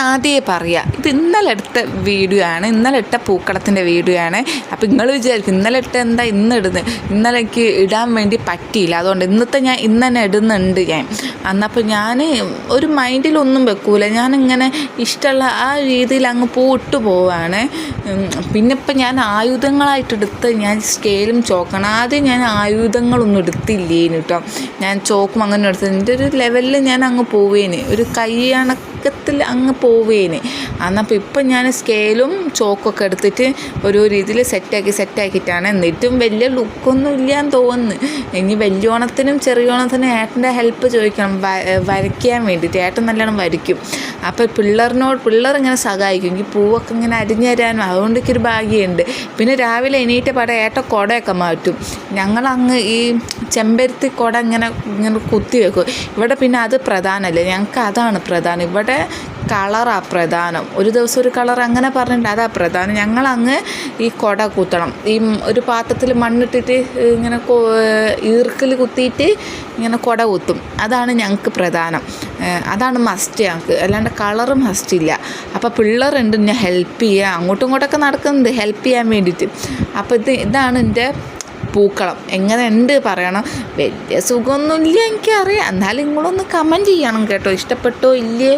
ആദ്യമേ പറയാം, ഇത് ഇന്നലെ എടുത്ത വീഡിയോ ആണ്, ഇന്നലെ ഇട്ട പൂക്കളത്തിൻ്റെ വീഡിയോ ആണ്. അപ്പോൾ നിങ്ങൾ വിചാരിക്കും ഇന്നലെ ഇട്ട എന്താ ഇന്ന് ഇടുന്നത്, ഇന്നലെ എനിക്ക് ഇടാൻ വേണ്ടി പറ്റിയില്ല, അതുകൊണ്ട് ഇന്നത്തെ ഞാൻ ഇന്ന് തന്നെ ഇടുന്നുണ്ട് ഞാൻ. അന്നപ്പോൾ ഞാൻ ഒരു മൈൻഡിലൊന്നും വെക്കൂല, ഞാനിങ്ങനെ ഇഷ്ടമുള്ള ആ രീതിയിൽ അങ്ങ് പൂവിട്ട് പോവാണ്. പിന്നെ ഇപ്പം ഞാൻ ആയുധങ്ങളായിട്ടെടുത്ത് ഞാൻ സ്കെയിലും ചോക്കണം. ആദ്യം ഞാൻ ആയുധങ്ങളൊന്നും എടുത്തില്ലേന് കേട്ടോ, ഞാൻ ചോക്കും അങ്ങനെ എടുത്ത് എൻ്റെ ഒരു ലെവലിൽ ഞാൻ അങ്ങ് പോവേന്, ഒരു കൈയണക്കത്തിൽ അങ്ങ് പോവേന്. അന്നപ്പോൾ ഇപ്പം ഞാൻ സ്കെയിലും ചോക്കൊക്കെ എടുത്തിട്ട് ഓരോ രീതിയിൽ സെറ്റാക്കിയിട്ടാണ്. എന്നിട്ടും വലിയ ലുക്കൊന്നും ഇല്ലയെന്ന് തോന്നുന്നു. ഇനി വലിയ ഓണത്തിനും ചെറിയ ഓണത്തിനും ഏട്ടൻ്റെ ഹെൽപ്പ് ചോദിക്കണം വരയ്ക്കാൻ വേണ്ടിയിട്ട്. ഏട്ടൻ നല്ലോണം വരയ്ക്കും. അപ്പോൾ പിള്ളേർ ഇങ്ങനെ സഹായിക്കും, എനിക്ക് പൂവൊക്കെ ഇങ്ങനെ അരിഞ്ഞു തരാനും, അതുകൊണ്ട് എനിക്കൊരു ഭാഗ്യമുണ്ട്. പിന്നെ രാവിലെ എണീറ്റ പാടെ ഏട്ട കുടയൊക്കെ മാറ്റും. ഞങ്ങളങ്ങ് ഈ ചെമ്പരത്തി കുട ഇങ്ങനെ കുത്തി വെക്കും. ഇവിടെ പിന്നെ അത് പ്രധാനമല്ലേ, ഞങ്ങൾക്ക് അതാണ് പ്രധാനം. ഇവിടെ കളറാണ് പ്രധാനം. ഒരു ദിവസം ഒരു കളർ അങ്ങനെ പറഞ്ഞിട്ട് അതാ പ്രധാനം. ഞങ്ങളങ്ങ് ഈ കുട കുത്തണം. ഈ ഒരു പാത്രത്തിൽ മണ്ണിട്ടിട്ട് ഇങ്ങനെ ഈർക്കിൽ കുത്തിയിട്ട് ഇങ്ങനെ കുട കുത്തും. അതാണ് ഞങ്ങൾക്ക് പ്രധാനം, അതാണ് മസ്റ്റ് ഞങ്ങൾക്ക്. അല്ലാണ്ട് കളറ് മസ്റ്റ് ഇല്ല. അപ്പോൾ പിള്ളേരുണ്ട് എന്നെ ഹെൽപ്പ് ചെയ്യുക, അങ്ങോട്ടും ഇങ്ങോട്ടൊക്കെ നടക്കുന്നത് ഹെൽപ്പ് ചെയ്യാൻ വേണ്ടിയിട്ട്. അപ്പോൾ ഇതാണ് എൻ്റെ പൂക്കളം. എങ്ങനെ ഉണ്ട് പറയണം. വലിയ സുഖമൊന്നുമില്ല എനിക്കറിയാം, എന്നാലും നിങ്ങളൊന്ന് കമൻറ്റ് ചെയ്യണം കേട്ടോ, ഇഷ്ടപ്പെട്ടോ ഇല്ലേ.